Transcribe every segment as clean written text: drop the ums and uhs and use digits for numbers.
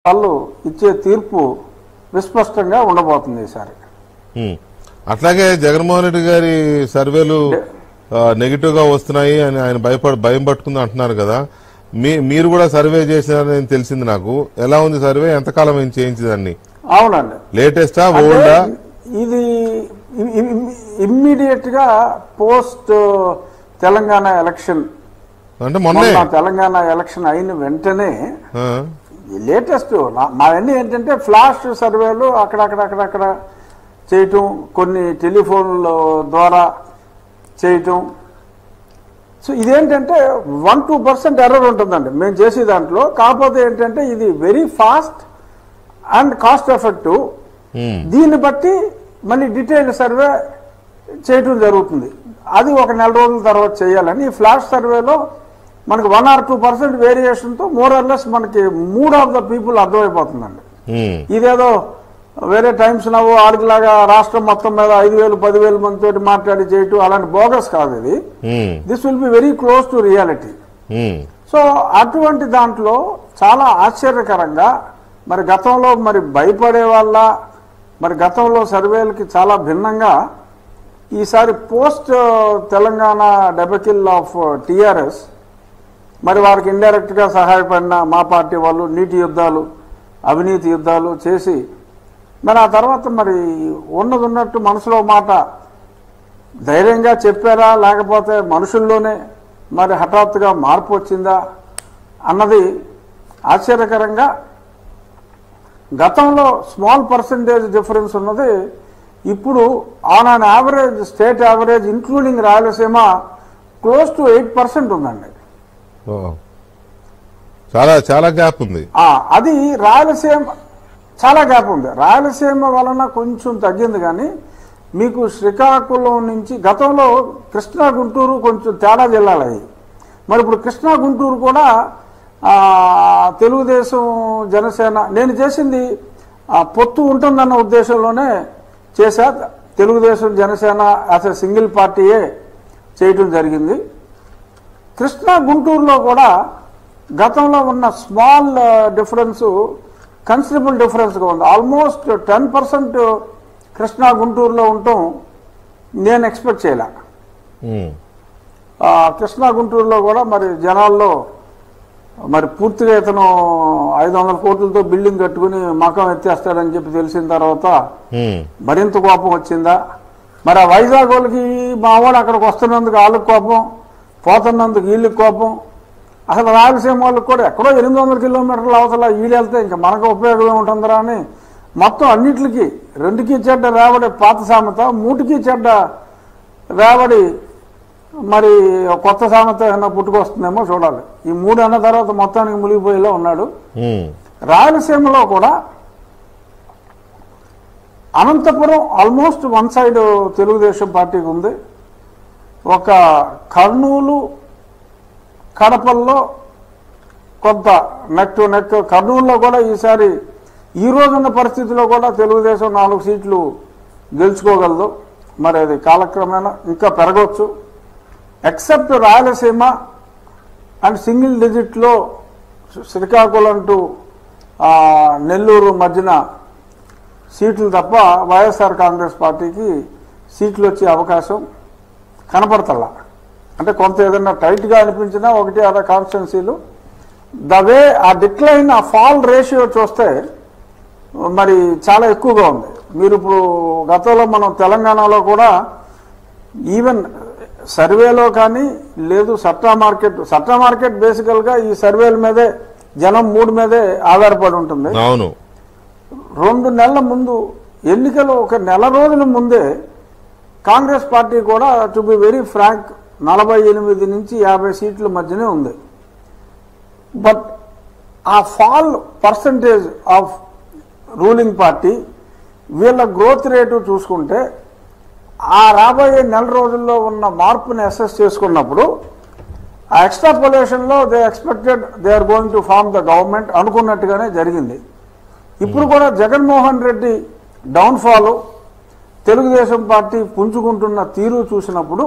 వాళ్ళు ఇచ్చే తీర్పు విస్పష్టంగా ఉండబోతుంది ఈసారి. అట్లాగే జగన్మోహన్ రెడ్డి గారి సర్వేలు నెగిటివ్ గా వస్తున్నాయి అని ఆయన భయం పట్టుకుంది అంటున్నారు కదా, మీరు కూడా సర్వే చేసినారని తెలిసింది నాకు. ఎలా ఉంది సర్వే? ఎంతకాలం ఏం చేయించిందండి? అవునండి, లేటెస్టా ఓల్డా? ఇది ఇమ్మీడియట్ గా పోస్ట్ తెలంగాణ ఎలక్షన్, అంటే మొన్న తెలంగాణ ఎలక్షన్ అయిన వెంటనే లేటెస్ట్. మావన్నీ ఏంటంటే ఫ్లాష్ సర్వేలు అక్కడక్కడ చేయటం, కొన్ని టెలిఫోన్ల ద్వారా చేయటం. సో ఇదేంటంటే 1-2% ఎర్రర్ ఉంటుందండి మేము చేసే దాంట్లో. కాకపోతే ఏంటంటే ఇది very fast and cost effective. దీన్ని బట్టి మళ్ళీ డీటెయిల్ సర్వే చేయటం జరుగుతుంది. అది ఒక నెల రోజుల తర్వాత చేయాలని. ఈ ఫ్లాష్ సర్వేలో మనకు 1 or 2% వేరియేషన్తో మోర్ ఆర్ లెస్ మనకి మూడ్ ఆఫ్ ద పీపుల్ అర్థమైపోతుందండి. ఇదేదో వేరే టైమ్స్ నవ్వు ఆడిలాగా రాష్ట్రం మొత్తం మీద 5,000-10,000 మందితో మాట్లాడి చేయటం అలాంటి బోగస్ కాదు ఇది. This will be very close to reality. So అటువంటి దాంట్లో చాలా ఆశ్చర్యకరంగా మరి గతంలో మరి భయపడే వాళ్ళ మరి గతంలో సర్వేలకి చాలా భిన్నంగా ఈసారి పోస్ట్ తెలంగాణ డెబకిల్ ఆఫ్ టీఆర్ఎస్ మరి వారికి ఇండైరెక్ట్గా సహాయపడిన మా పార్టీ వాళ్ళు నీటి యుద్ధాలు, అవినీతి యుద్ధాలు చేసి మరి ఆ తర్వాత మరి ఉన్నట్టు మనసులో మాట ధైర్యంగా చెప్పారా, లేకపోతే మనుషుల్లోనే మరి హఠాత్తుగా మార్పు వచ్చిందా అన్నది ఆశ్చర్యకరంగా. గతంలో స్మాల్ పర్సంటేజ్ డిఫరెన్స్ ఉన్నది ఇప్పుడు on an average, state average including Rayalaseema close to 8% ఉందండి. చాలా చాలా గ్యాప్ ఉంది. అది రాయలసీమ చాలా గ్యాప్ ఉంది. రాయలసీమ వలన కొంచెం తగ్గింది, కానీ మీకు శ్రీకాకుళం నుంచి గతంలో కృష్ణా గుంటూరు కొంచెం తేడా జిల్లాలు అయ్యి, మరి ఇప్పుడు కృష్ణా గుంటూరు కూడా తెలుగుదేశం జనసేన నేను చేసింది పొత్తు ఉంటుందన్న ఉద్దేశంలోనే చేశా. Telugu Desam Janasena as a single పార్టీయే చేయటం జరిగింది. కృష్ణా గుంటూరులో కూడా గతంలో ఉన్న స్మాల్ డిఫరెన్స్ కన్సిడరబుల్ డిఫరెన్స్గా ఉంది. ఆల్మోస్ట్ 10% కృష్ణా గుంటూరులో ఉండటం నేను ఎక్స్పెక్ట్ చేయలే. కృష్ణా గుంటూరులో కూడా మరి జనాల్లో మరి పూర్తిగా ఇతను 500 కోట్లతో బిల్డింగ్ కట్టుకుని మకం ఎత్తేస్తాడని చెప్పి తెలిసిన తర్వాత మరింత కోపం వచ్చిందా? మరి ఆ వైజాగ్ వాళ్ళకి మా వాడు అక్కడికి వస్తున్నందుకు వాళ్ళకి కోపం, పోతున్నందుకు వీళ్ళకి కోపం. అసలు రాయలసీమ వాళ్ళకి కూడా ఎక్కడో 800 కిలోమీటర్ల అవతల వీళ్ళు వెళ్తే ఇంకా మనకు ఉపయోగమే ఉంటుందిరా అని మొత్తం అన్నిటికీ 2కి చెడ్డ రాబడి పాత సామెత, 3కి చెడ్డ రాబడి మరి కొత్త సామెత ఏమన్నా పుట్టుకొస్తుందేమో చూడాలి. ఈ 3 అన్న తర్వాత మొత్తానికి మునిగిపోయేలా ఉన్నాడు. రాయలసీమలో కూడా Anantapur almost one side Telugudesam పార్టీకి ఉంది. ఒక కర్నూలు, కడపల్లో కొంత నెక్ టు నెక్. కర్నూలులో కూడా ఈసారి ఈ రోజున్న పరిస్థితిలో కూడా తెలుగుదేశం 4 సీట్లు గెలుచుకోగలదు. మరి అది కాలక్రమేణా ఇంకా పెరగవచ్చు. ఎక్సెప్ట్ రాయలసీమ అండ్ సింగిల్ డిజిట్లో శ్రీకాకుళం టు నెల్లూరు మధ్యన సీట్లు తప్ప వైఎస్ఆర్ కాంగ్రెస్ పార్టీకి సీట్లు వచ్చే అవకాశం కనపడతల్లా. అంటే కొంత ఏదైనా టైట్గా అనిపించినా 1-6 కాన్స్టిట్యున్సీలు ద వే ఆ డిక్లైన్, ఆ ఫాల్ రేషియో చూస్తే మరి చాలా ఎక్కువగా ఉంది. మీరు ఇప్పుడు గతంలో మనం తెలంగాణలో కూడా ఈవెన్ సర్వేలో కానీ లేదు సట్టా మార్కెట్ బేసికల్గా ఈ సర్వేల మీదే జనం మూడు మీదే ఆధారపడి ఉంటుంది. 2 నెలల ముందు ఎన్నికలు 1 నెల రోజుల ముందే కాంగ్రెస్ పార్టీ కూడా టు బి వెరీ ఫ్రాంక్ 48 నుంచి 50 సీట్ల మధ్యనే ఉంది. బట్ ఆ fall percentage of ruling party వీళ్ళ గ్రోత్ రేటు చూసుకుంటే ఆ రాబోయే నెల రోజుల్లో ఉన్న మార్పుని అసెస్ చేసుకున్నప్పుడు ఆ ఎక్స్ట్రాపోలేషన్లో they expected they are going to form the government అనుకున్నట్టుగానే జరిగింది. ఇప్పుడు కూడా జగన్మోహన్ రెడ్డి డౌన్ఫాల్, తెలుగుదేశం పార్టీ పుంజుకుంటున్న తీరు చూసినప్పుడు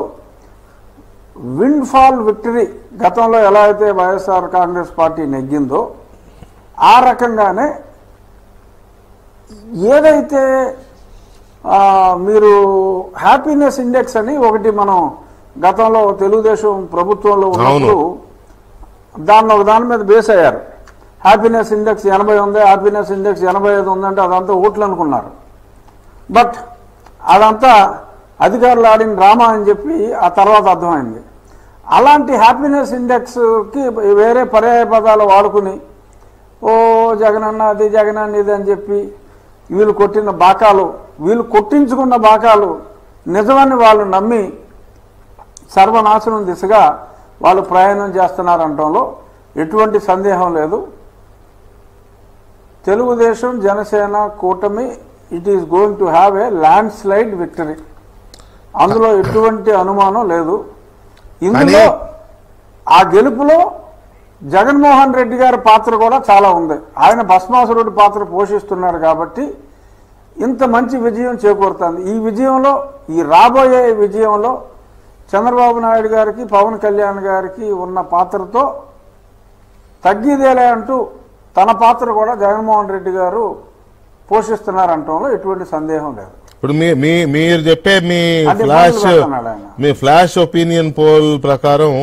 విండ్ ఫాల్ విక్టరీ గతంలో ఎలా అయితే వైఎస్ఆర్ కాంగ్రెస్ పార్టీ నెగ్గిందో ఆ రకంగానే ఏదైతే మీరు హ్యాపీనెస్ ఇండెక్స్ అని ఒకటి మనం గతంలో తెలుగుదేశం ప్రభుత్వంలో ఉన్నప్పుడు దాని మీద బేస్ అయ్యారు. హ్యాపీనెస్ ఇండెక్స్ 80 ఉంది, హ్యాపీనెస్ ఇండెక్స్ 85 ఉందంటే అదంతా ఓట్లు అనుకున్నారు. బట్ అదంతా అధికారులు ఆడిన డ్రామా అని చెప్పి ఆ తర్వాత అర్థమైంది. అలాంటి హ్యాపీనెస్ ఇండెక్స్కి వేరే పర్యాయ పదాలు వాడుకుని ఓ జగనన్న అది జగనన్న ఇది అని చెప్పి వీళ్ళు కొట్టించుకున్న బాకాలు నిజమని వాళ్ళు నమ్మి సర్వనాశనం దిశగా వాళ్ళు ప్రయాణం చేస్తున్నారంటంలో ఎటువంటి సందేహం లేదు. తెలుగుదేశం జనసేన కూటమి it is going to have a land slide victory, అందులో ఎటువంటి అనుమానం లేదు. ఇందులో ఆ గెలుపులో జగన్మోహన్ రెడ్డి గారి పాత్ర కూడా చాలా ఉంది. ఆయన భస్మాసురుడి పాత్ర పోషిస్తున్నారు కాబట్టి ఇంత మంచి విజయం చేకూరుతుంది. ఈ విజయంలో, ఈ రాబోయే విజయంలో చంద్రబాబు నాయుడు గారికి, పవన్ కళ్యాణ్ గారికి ఉన్న పాత్రతో తగ్గిదేలే అంటూ తన పాత్ర కూడా జగన్మోహన్ రెడ్డి గారు పోషిస్తున్నారంటంలో ఎటువంటి సందేహం లేదు. ఇప్పుడు మీరు చెప్పే మీ ఫ్లాష్ ఒపీనియన్ పోల్ ప్రకారం